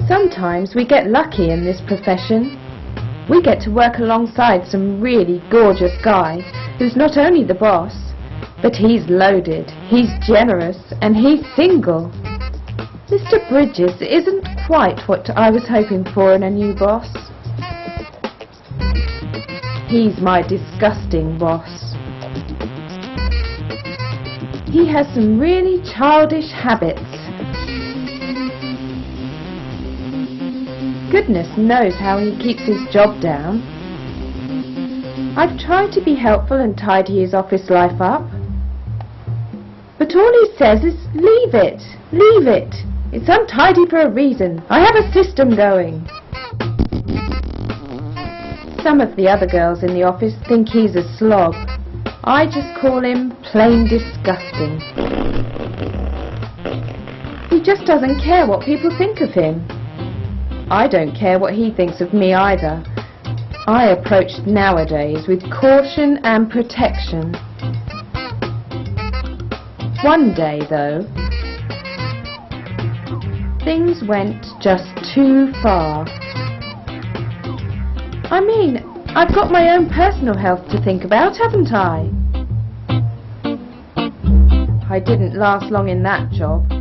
Sometimes we get lucky in this profession. We get to work alongside some really gorgeous guy who's not only the boss, but he's loaded, he's generous, and he's single. Mr. Bridges isn't quite what I was hoping for in a new boss. He's my disgusting boss. He has some really childish habits. Goodness knows how he keeps his job down. I've tried to be helpful and tidy his office life up, but all he says is, leave it, leave it. It's untidy for a reason. I have a system going. Some of the other girls in the office think he's a slob. I just call him plain disgusting. He just doesn't care what people think of him. I don't care what he thinks of me either. I approach nowadays with caution and protection. One day, though, things went just too far. I mean, I've got my own personal health to think about, haven't I? I didn't last long in that job.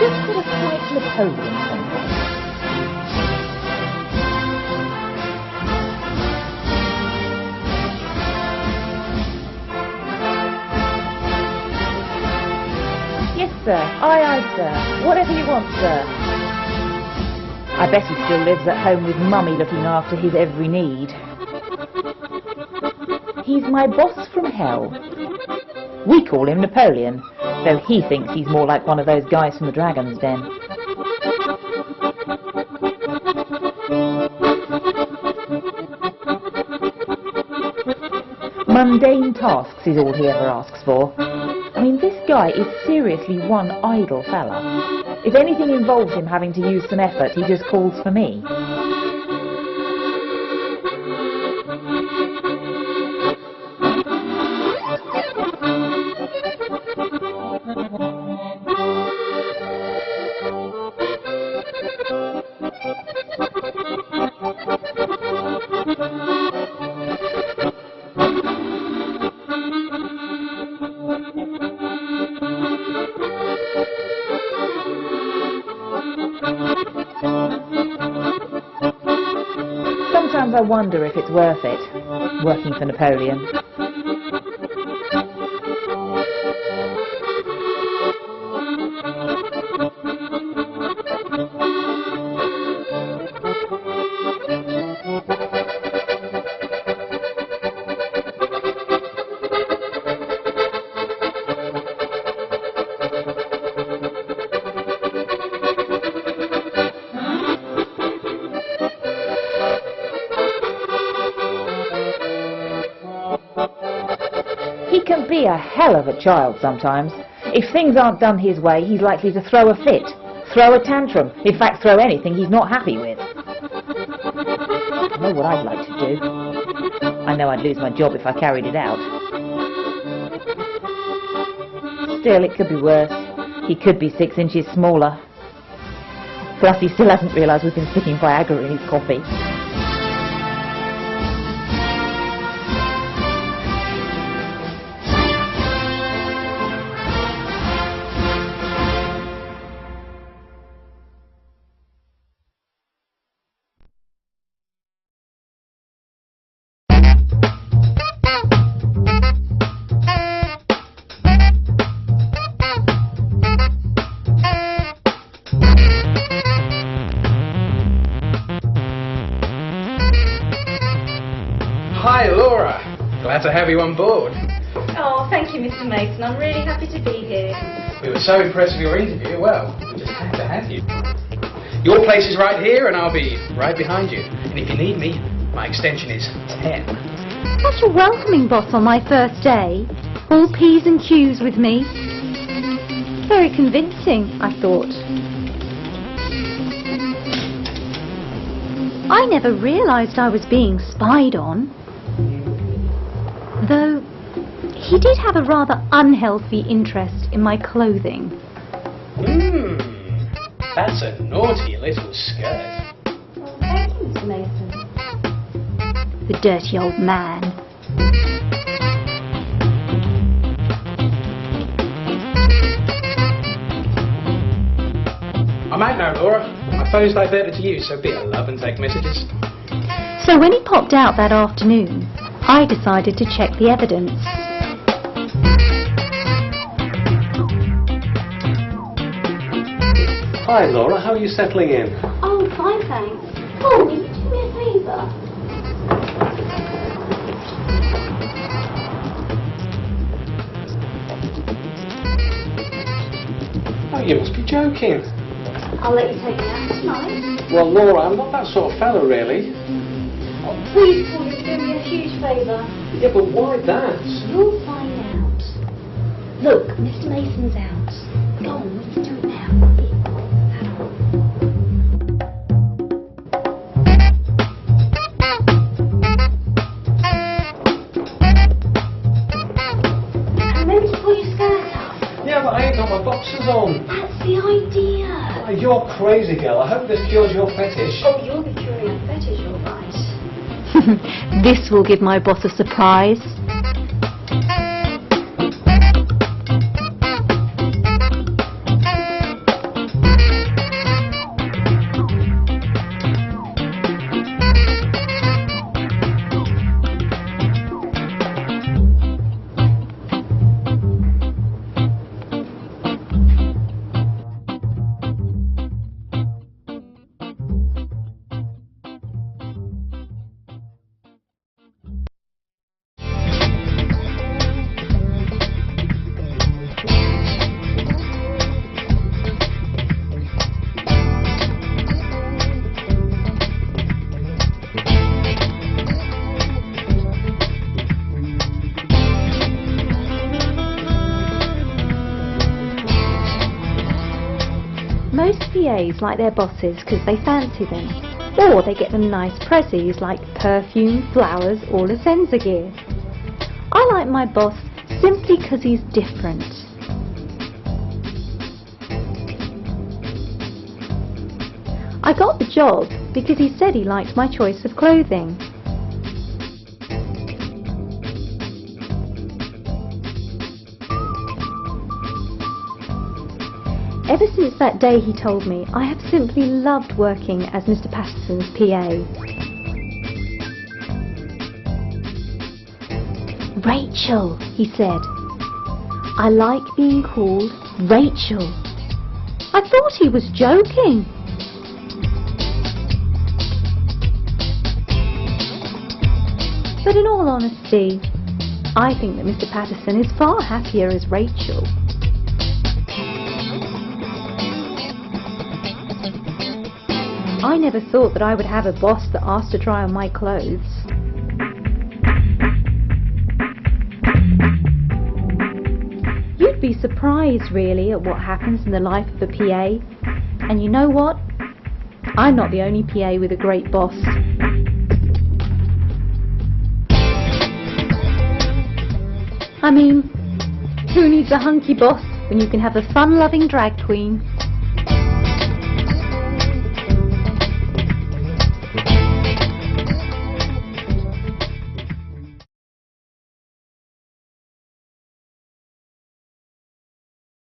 just got a slight Napoleon complex. Yes, sir. Aye, aye, sir. Whatever you want, sir. I bet he still lives at home with Mummy looking after his every need. He's my boss from hell. We call him Napoleon, though he thinks he's more like one of those guys from the Dragon's Den. Mundane tasks is all he ever asks for. I mean, this guy is seriously one idle fella. If anything involves him having to use some effort, he just calls for me. Sometimes I wonder if it's worth it, working for Napoleon. He can be a hell of a child sometimes. If things aren't done his way, he's likely to throw a fit, throw a tantrum, in fact throw anything he's not happy with. I know what I'd like to do. I know I'd lose my job if I carried it out. Still, it could be worse. He could be 6 inches smaller. Plus, he still hasn't realised we've been sticking Viagra in his coffee. Hi, Laura. Glad to have you on board. Oh, thank you, Mr. Mason. I'm really happy to be here. We were so impressed with your interview. Well, we just had to have you. Your place is right here, and I'll be right behind you. And if you need me, my extension is 10. Such a welcoming boss on my first day. All P's and Q's with me. Very convincing, I thought. I never realised I was being spied on. Though, he did have a rather unhealthy interest in my clothing. That's a naughty little skirt. Oh, thank you, Mr. Mason. The dirty old man. I'm out now, Laura. My phone's diverted to you, so be a love and take messages. So when he popped out that afternoon, I decided to check the evidence. Hi Laura, how are you settling in? Oh, fine, thanks. Oh, will you do me a favour? Oh, you must be joking. I'll let you take me out tonight. Well Laura, I'm not that sort of fella really. Oh, please, Paul, you're doing me a huge favour. Yeah, but why that? You'll find out. Look, Mr. Mason's out. Go on, we can do it now. Remember to pull your skirt up. Yeah, but I ain't got my boxers on. That's the idea. Oh, you're crazy, girl. I hope this cures your fetish. Oh, you'll be curing a fetish, all right. This will give my boss a surprise. Most PAs like their bosses because they fancy them, or they get them nice prezzies like perfume, flowers, or Licenza gear. I like my boss simply because he's different. I got the job because he said he liked my choice of clothing. Ever since that day he told me, I have simply loved working as Mr. Patterson's PA. Rachel, he said. I like being called Rachel. I thought he was joking. But in all honesty, I think that Mr. Patterson is far happier as Rachel. I never thought that I would have a boss that asked to try on my clothes. You'd be surprised really at what happens in the life of a PA. And you know what? I'm not the only PA with a great boss. I mean, who needs a hunky boss when you can have a fun-loving drag queen